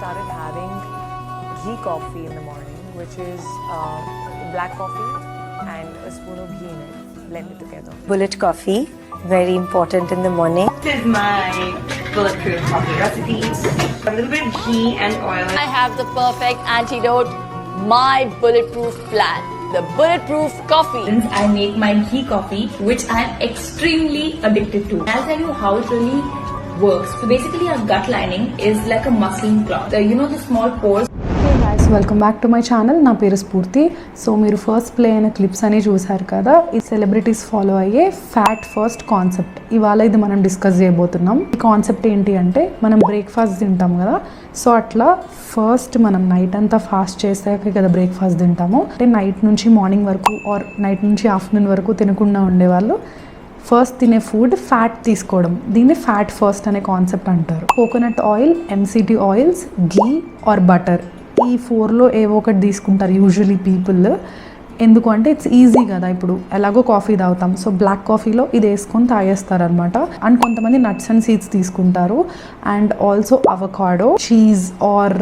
started having ghee coffee in the morning, which is black coffee and a spoon of ghee in it, blended together. Bullet coffee, very important in the morning. This is my bulletproof coffee recipe. A little bit of ghee and oil. I have the perfect antidote, my bulletproof plan, the bulletproof coffee. I make my ghee coffee, which I'm extremely addicted to. I'll tell you how it really works. So basically our gut lining is like a muslin cloth. You know the small pores. Welcome back to my channel. నా పేరు స్ఫూర్తి. So మీరు first play అయిన clips అని చూసారు కదా, ఈ celebrities follow అయ్యే ఫ్యాట్ ఫస్ట్ కాన్సెప్ట్. ఇవాళ ఇది మనం డిస్కస్ చేయబోతున్నాం. ఈ కాన్సెప్ట్ ఏంటి అంటే, మనం బ్రేక్ఫాస్ట్ తింటాం కదా, సో అట్లా ఫస్ట్ మనం నైట్ అంతా ఫాస్ట్ చేసాకే కదా బ్రేక్ఫాస్ట్ తింటాము. అంటే నైట్ నుంచి మార్నింగ్ వరకు ఆర్ నైట్ నుంచి ఆఫ్టర్నూన్ వరకు తినకుండా ఉండేవాళ్ళు ఫస్ట్ తినే ఫుడ్ ఫ్యాట్ తీసుకోవడం, దీన్ని ఫ్యాట్ ఫస్ట్ అనే కాన్సెప్ట్ అంటారు. Coconut oil, MCT oils, ghee are butter, ఈ 4లో ఏవో ఒకటి తీసుకుంటారు యూజువలీ పీపుల్. ఎందుకు అంటే ఇట్స్ ఈజీ కదా, ఇప్పుడు ఎలాగో కాఫీ తాగుతాం, సో బ్లాక్ కాఫీలో ఇది వేసుకొని తాగేస్తారు అనమాట. అండ్ కొంతమంది నట్స్ అండ్ సీడ్స్ తీసుకుంటారు, and also avocado, cheese are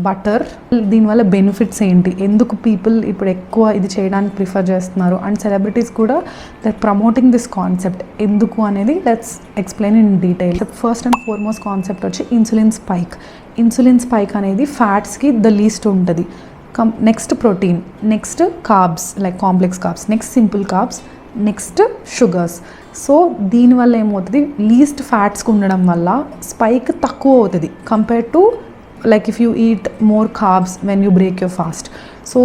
butter. దీనివల్ల బెనిఫిట్స్ ఏంటి, ఎందుకు పీపుల్ ఇప్పుడు ఎక్కువ ఇది చేయడానికి ప్రిఫర్ చేస్తున్నారు, అండ్ సెలబ్రిటీస్ కూడా దట్ ప్రమోటింగ్ దిస్ కాన్సెప్ట్ ఎందుకు అనేది let's explain in detail. First and foremost concept వచ్చి ఇన్సులిన్ స్పైక్. ఇన్సులిన్ స్పైక్ అనేది ఫ్యాట్స్కి ద లీస్ట్ ఉంటుంది. Next protein, next carbs like complex carbs, next simple carbs, next sugars. So దీనివల్ల ఏమవుతుంది, least ఫ్యాట్స్కి ఉండడం వల్ల spike తక్కువ అవుతుంది compare to like if you eat more carbs when you break your fast. So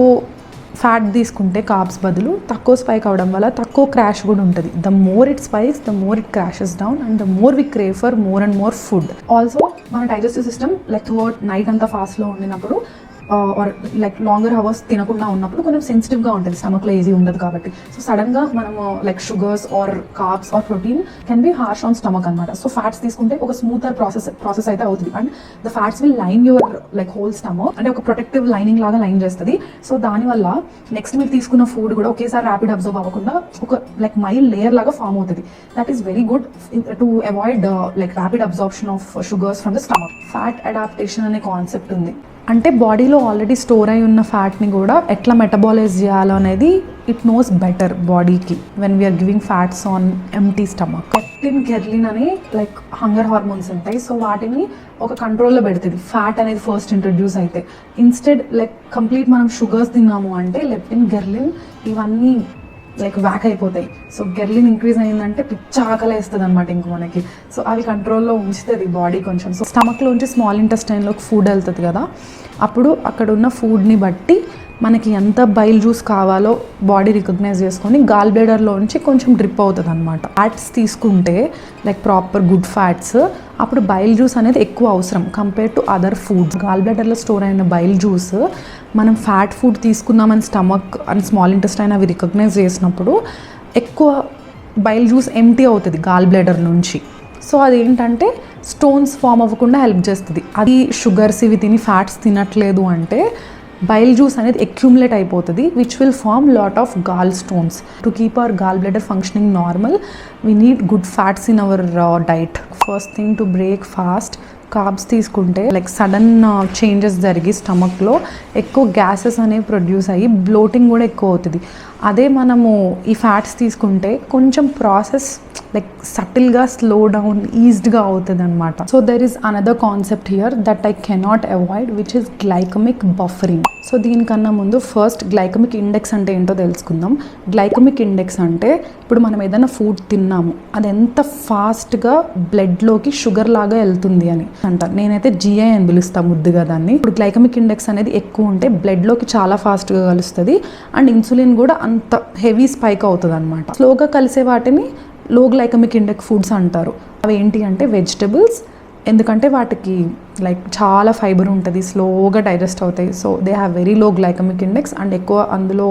fat తీసుకుంటే carbs బదులు తక్కువ spike అవడం వల్ల తక్కువ క్రాష్ కూడా ఉంటుంది. The more it spikes, the more it crashes down, and the more we crave for more and more food. Also మన digestive system like throughout night అంతా ఫాస్ట్లో ఉండినప్పుడు ఆర్ లైక్ లాంగర్ అవర్స్ తినకుండా ఉన్నప్పుడు కొంచెం సెన్సిటివ్గా ఉంటుంది, స్టమక్లో ఈజీ ఉండదు కాబట్టి. సో సడన్గా మనము like sugars or carbs or protein can be harsh on stomach అనమాట. సో ఫ్యాట్స్ తీసుకుంటే ఒక స్మూతర్ ప్రాసెస్ అయితే అవుతుంది, and the fats will line your like whole stomach, అంటే ఒక ప్రొటెక్టివ్ లైనింగ్ లాగా లైన్ చేస్తుంది. సో దానివల్ల నెక్స్ట్ మీరు తీసుకున్న ఫుడ్ కూడా ఒకేసారి ర్యాపిడ్ అబ్జర్వ్ అవ్వకుండా ఒక లైక్ మైల్డ్ లేయర్ లాగా ఫామ్ అవుతుంది. That is very good to avoid like rapid absorption of sugars from the stomach. Fat adaptation అనే కాన్సెప్ట్ ఉంది. అంటే బాడీలో ఆల్రెడీ స్టోర్ అయి ఉన్న ఫ్యాట్ని కూడా ఎట్లా మెటబాలైజ్ చేయాలో అనేది ఇట్ నోస్ బెటర్ బాడీకి when we are giving fats on empty stomach. Leptin, ghrelin అనే లైక్ హంగర్ హార్మోన్స్ ఉంటాయి. సో వాటిని ఒక కంట్రోల్లో పెడుతుంది ఫ్యాట్ అనేది ఫస్ట్ ఇంట్రడ్యూస్ అయితే. ఇన్స్టెడ్ లైక్ కంప్లీట్ మనం షుగర్స్ తిన్నాము అంటే లెప్టిన్, ఘెర్లిన్ ఇవన్నీ లైక్ వ్యాక్ అయిపోతాయి. సో గెర్లిన్ ఇంక్రీజ్ అయిందంటే పిచ్చ ఆకలి వేస్తుంది అనమాట ఇంక మనకి. సో అవి కంట్రోల్లో ఉంచుతుంది బాడీ కొంచెం. సో స్టమక్లోంచి స్మాల్ ఇంటెస్టైన్లోకి ఫుడ్ వెళ్తుంది కదా, అప్పుడు అక్కడ ఉన్న ఫుడ్ని బట్టి మనకి ఎంత బైల్ జ్యూస్ కావాలో బాడీ రికగ్నైజ్ చేసుకొని గాల్ బ్లాడర్లోంచి కొంచెం డ్రిప్ అవుతుంది అనమాట. ఫ్యాట్స్ తీసుకుంటే లైక్ ప్రాపర్ గుడ్ ఫ్యాట్స్, అప్పుడు బైల్ జ్యూస్ అనేది ఎక్కువ అవసరం compare to other foods. Gall బ్లాడర్లో స్టోర్ అయిన బైల్ జ్యూస్ మనం ఫ్యాట్ ఫుడ్ తీసుకున్నామని స్టమక్ అండ్ స్మాల్ ఇంటెస్టైన్ అవి రికగ్నైజ్ చేసినప్పుడు ఎక్కువ బైల్ జ్యూస్ ఎంటీ అవుతుంది గాల్ బ్లాడర్ నుంచి. సో అదేంటంటే స్టోన్స్ ఫామ్ అవ్వకుండా హెల్ప్ చేస్తుంది. అది షుగర్స్ ఇవి తిని ఫ్యాట్స్ తినట్లేదు అంటే బైల్ జ్యూస్ అనేది అక్యూములేట్ అయిపోతుంది, which will form lot of gall stones. To keep our gall bladder functioning normal, we need good fats in our diet. First thing to breakfast, carbs తీసుకుంటే like sudden changes జరిగి స్టమక్లో ఎక్కువ gases అనేవి produce అయ్యి bloating కూడా ఎక్కువ అవుతుంది. అదే మనము ఈ ఫ్యాట్స్ తీసుకుంటే కొంచెం ప్రాసెస్ లైక్ సటిల్గా స్లో డౌన్ ఈజ్డ్గా అవుతుంది అనమాట. So there is another concept here that I cannot avoid, which is glycaemic buffering. So దీనికన్నా ముందు ఫస్ట్ గ్లైకమిక్ ఇండెక్స్ అంటే ఏంటో తెలుసుకుందాం. గ్లైకమిక్ ఇండెక్స్ అంటే ఇప్పుడు మనం ఏదైనా ఫుడ్ తిన్నాము, అది ఎంత ఫాస్ట్గా బ్లడ్లోకి షుగర్ లాగా వెళ్తుంది అని అంటారు. నేనైతే జిఐ అని పిలుస్తాను ముద్దుగా దాన్ని. ఇప్పుడు గ్లైకమిక్ ఇండెక్స్ అనేది ఎక్కువ ఉంటే బ్లడ్లోకి చాలా ఫాస్ట్గా కలుస్తుంది, అండ్ ఇన్సులిన్ కూడా అంత హెవీ స్పైక్ అవుతుంది అనమాట. స్లోగా కలిసే వాటిని లో గ్లైకమిక్ ఇండెక్స్ ఫుడ్స్ అంటారు. అవి ఏంటి అంటే వెజిటబుల్స్, ఎందుకంటే వాటికి లైక్ చాలా ఫైబర్ ఉంటుంది, స్లోగా డైజెస్ట్ అవుతాయి. So they have very low glycaemic index, and ఎక్కువ అందులో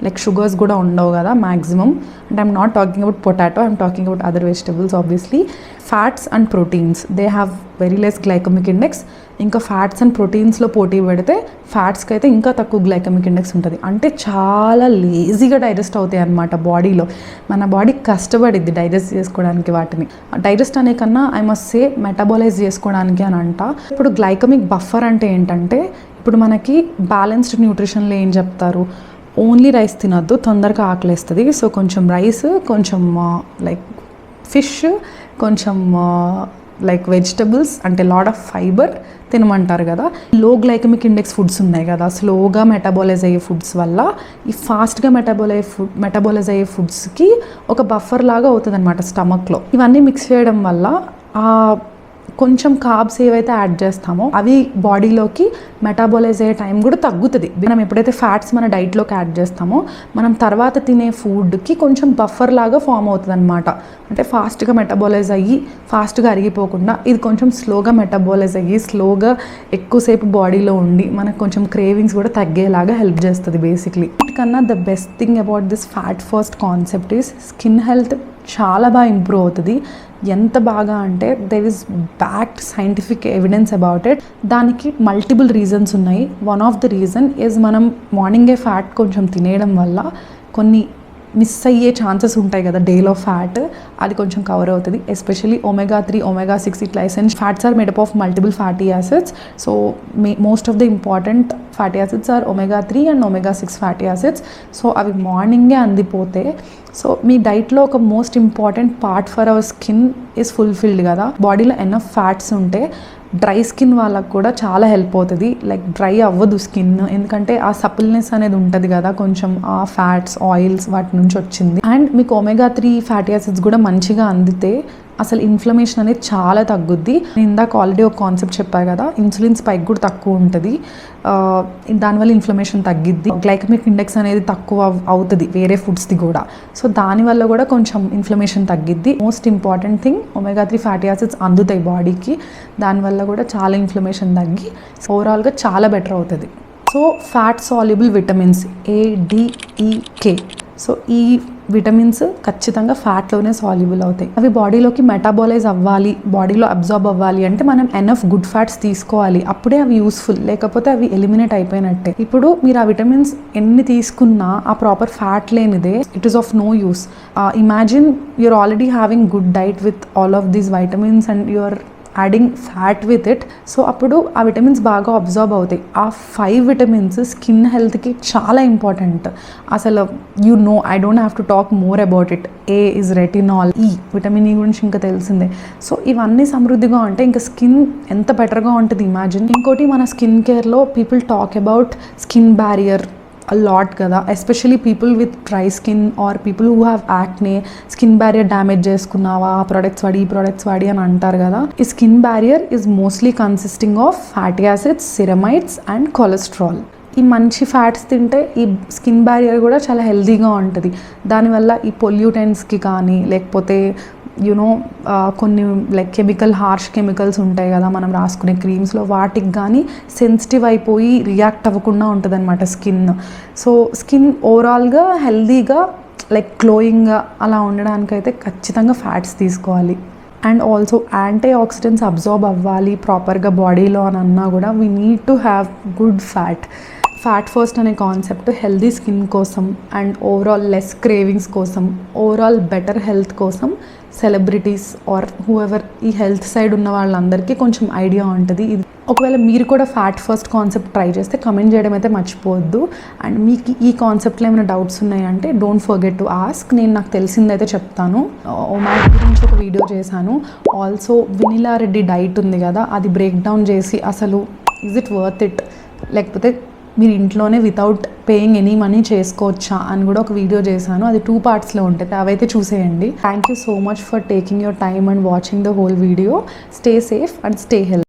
లైక్ షుగర్స్ కూడా ఉండవు కదా maximum. And I'm not talking about potato, I'm talking about other vegetables obviously. Fats and ప్రోటీన్స్ they have very less glycaemic index. ఇంకా fats and ప్రోటీన్స్లో పోటీ పెడితే ఫ్యాట్స్కి అయితే ఇంకా తక్కువ గ్లైకమిక్ ఇండెక్స్ ఉంటుంది. అంటే చాలా లేజీగా డైజెస్ట్ అవుతాయి అన్నమాట బాడీలో. మన బాడీ కష్టపడిద్ది డైజెస్ట్ చేసుకోవడానికి వాటిని. డైజెస్ట్ అనే కన్నా ఐ మస్ట్ సే మెటబాలైజ్ చేసుకోవడానికి అని అంట. ఇప్పుడు గ్లైకమిక్ బఫర్ అంటే ఏంటంటే, ఇప్పుడు మనకి బ్యాలెన్స్డ్ న్యూట్రిషన్లో ఏం చెప్తారు, ఓన్లీ రైస్ తినొద్దు, తొందరగా ఆకలేస్తుంది. సో కొంచెం రైస్, కొంచెం లైక్ ఫిష్, కొంచెం లైక్ వెజిటబుల్స్ అంటే లాట్ ఆఫ్ ఫైబర్ తినమంటారు కదా. లో గ్లైకమిక్ ఇండెక్స్ ఫుడ్స్ ఉన్నాయి కదా, స్లోగా మెటబాలైజ్ అయ్యే ఫుడ్స్ వల్ల ఈ ఫాస్ట్గా మెటబాలైజ్ అయ్యే ఫుడ్స్కి ఒక బఫర్ లాగా అవుతుంది అనమాట స్టమక్లో. ఇవన్నీ మిక్స్ చేయడం వల్ల కొంచెం కార్బ్స్ ఏవైతే యాడ్ చేస్తామో అవి బాడీలోకి మెటాబోలైజ్ అయ్యే టైం కూడా తగ్గుతుంది. మనం ఎప్పుడైతే ఫ్యాట్స్ మన డైట్లోకి యాడ్ చేస్తామో మనం తర్వాత తినే ఫుడ్కి కొంచెం బఫర్ లాగా ఫామ్ అవుతుంది అనమాట. అంటే ఫాస్ట్గా మెటాబోలైజ్ అయ్యి ఫాస్ట్గా అరిగిపోకుండా ఇది కొంచెం స్లోగా మెటాబోలైజ్ అయ్యి స్లోగా ఎక్కువసేపు బాడీలో ఉండి మనకు కొంచెం క్రేవింగ్స్ కూడా తగ్గేలాగా హెల్ప్ చేస్తుంది బేసిక్లీ. వీటికన్నా the best thing about this fat first concept is skin health చాలా బాగా ఇంప్రూవ్ అవుతుంది. ఎంత బాగా అంటే there is backed scientific evidence about it. దానికి మల్టిపుల్ రీజన్స్ ఉన్నాయి. One of the reason is మనం మార్నింగే ఫ్యాట్ కొంచెం తినేయడం వల్ల కొన్ని మిస్ అయ్యే ఛాన్సెస్ ఉంటాయి కదా డేలో ఫ్యాట్, అది కొంచెం కవర్ అవుతుంది. ఎస్పెషలీ omega-3, omega-6 ఇట్లా essential fats are made up of multiple fatty acids. So most of the important fatty acids are omega-3 and omega-6 fatty acids. So అవి మార్నింగే అందిపోతే సో మీ డైట్లో ఒక most important part for our skin is fulfilled కదా. బాడీలో enough fats ఉంటే dry skin వాళ్ళకు కూడా చాలా హెల్ప్ అవుతుంది. లైక్ డ్రై అవ్వదు స్కిన్, ఎందుకంటే ఆ సపుల్నెస్ అనేది ఉంటుంది కదా కొంచెం ఆ ఫ్యాట్స్ ఆయిల్స్ వాటి నుంచి వచ్చింది. అండ్ మీకు omega-3 ఫ్యాటీ యాసిడ్స్ కూడా మంచిగా అందితే అసలు ఇన్ఫ్లమేషన్ అనేది చాలా తగ్గుద్ది. నేను ఇందాక ఆల్రెడీ ఒక కాన్సెప్ట్ చెప్పాను కదా, ఇన్సులిన్ స్పైక్ కూడా తక్కువ ఉంటుంది, దానివల్ల ఇన్ఫ్లమేషన్ తగ్గిద్ది. గ్లైకమిక్ ఇండెక్స్ అనేది తక్కువ అవుతుంది వేరే ఫుడ్స్ది కూడా. సో దానివల్ల కూడా కొంచెం ఇన్ఫ్లమేషన్ తగ్గిద్ది. Most important thing omega-3 fatty acids అందుతాయి బాడీకి, దానివల్ల కూడా చాలా ఇన్ఫ్లమేషన్ తగ్గి ఓవరాల్గా చాలా బెటర్ అవుతుంది. So fat soluble vitamins ADEK, so ఈ విటమిన్స్ ఖచ్చితంగా ఫ్యాట్లోనే సాల్యుబుల్ అవుతాయి. అవి బాడీలోకి మెటాబోలైజ్ అవ్వాలి, బాడీలో అబ్జార్బ్ అవ్వాలి అంటే మనం ఎనఫ్ గుడ్ ఫ్యాట్స్ తీసుకోవాలి, అప్పుడే అవి యూస్ఫుల్, లేకపోతే అవి ఎలిమినేట్ అయిపోయినట్టే. ఇప్పుడు మీరు ఆ విటమిన్స్ ఎన్ని తీసుకున్నా ఆ ప్రాపర్ ఫ్యాట్ లేనిదే it is of no use. Imagine you are already having good diet with all of these vitamins and you are adding fat with it. So అప్పుడు ఆ విటమిన్స్ బాగా అబ్జార్బ్ అవుతాయి. ఆ 5 విటమిన్స్ స్కిన్ హెల్త్కి చాలా ఇంపార్టెంట్. అసలు I don't have to talk more about it. A is retinol, vitamin E గురించి ఇంకా తెలిసిందే. సో ఇవన్నీ సమృద్ధిగా ఉంటే ఇంకా స్కిన్ ఎంత బెటర్గా ఉంటుంది ఇమాజిన్. ఇంకోటి మన స్కిన్ కేర్లో people talk about skin barrier lot కదా, especially people with dry skin or people who have acne. Skin barrier damage చేసుకున్నావా, ఆ ప్రోడక్ట్స్ వాడి ఈ ప్రోడక్ట్స్ వాడి అని అంటారు కదా. ఈ skin barrier is mostly consisting of fatty acids, ceramides and cholesterol. ఈ మంచి ఫ్యాట్స్ తింటే ఈ స్కిన్ బ్యారియర్ కూడా చాలా హెల్తీగా ఉంటుంది. దానివల్ల ఈ పొల్యూటెంట్స్కి కానీ లేకపోతే కొన్ని లైక్ హార్ష్ కెమికల్స్ ఉంటాయి కదా మనం రాసుకునే క్రీమ్స్లో, వాటికి కానీ సెన్సిటివ్ అయిపోయి రియాక్ట్ అవ్వకుండా ఉంటుంది అనమాట స్కిన్. సో స్కిన్ ఓవరాల్గా హెల్తీగా లైక్ గ్లోయింగ్గా అలా ఉండడానికైతే ఖచ్చితంగా ఫ్యాట్స్ తీసుకోవాలి. And also antioxidants absorb అవ్వాలి ప్రాపర్గా బాడీలో అని అన్నా కూడా we need to have good fat. Fat first అనే కాన్సెప్ట్ హెల్దీ స్కిన్ కోసం అండ్ ఓవరాల్ లెస్ క్రేవింగ్స్ కోసం, ఓవరాల్ బెటర్ హెల్త్ కోసం సెలబ్రిటీస్ ఆర్ హూఎవర్ ఈ హెల్త్ సైడ్ ఉన్న వాళ్ళందరికీ కొంచెం ఐడియా ఉంటుంది. ఇది ఒకవేళ మీరు కూడా ఫ్యాట్ ఫస్ట్ కాన్సెప్ట్ ట్రై చేస్తే కమెంట్ చేయడం అయితే మర్చిపోవద్దు. అండ్ మీకు ఈ కాన్సెప్ట్లో ఏమైనా డౌట్స్ ఉన్నాయంటే డోంట్ ఫర్గెట్ టు ఆస్క్. నేను నాకు తెలిసిందైతే చెప్తాను. OMAD గురించి ఒక వీడియో చేశాను. ఆల్సో వెనిలా రెడ్డి డైట్ ఉంది కదా, అది బ్రేక్ డౌన్ చేసి అసలు ఈజ్ ఇట్ వర్త్ ఇట్, లేకపోతే మీరు ఇంట్లోనే వితౌట్ పేయింగ్ ఎనీ మనీ చేసుకోవచ్చా అని కూడా ఒక వీడియో చేశాను. అది 2 పార్ట్స్లో ఉంటుంది, అవైతే చూసేయండి. Thank you so much for taking your time and watching the whole video. Stay safe and stay healthy.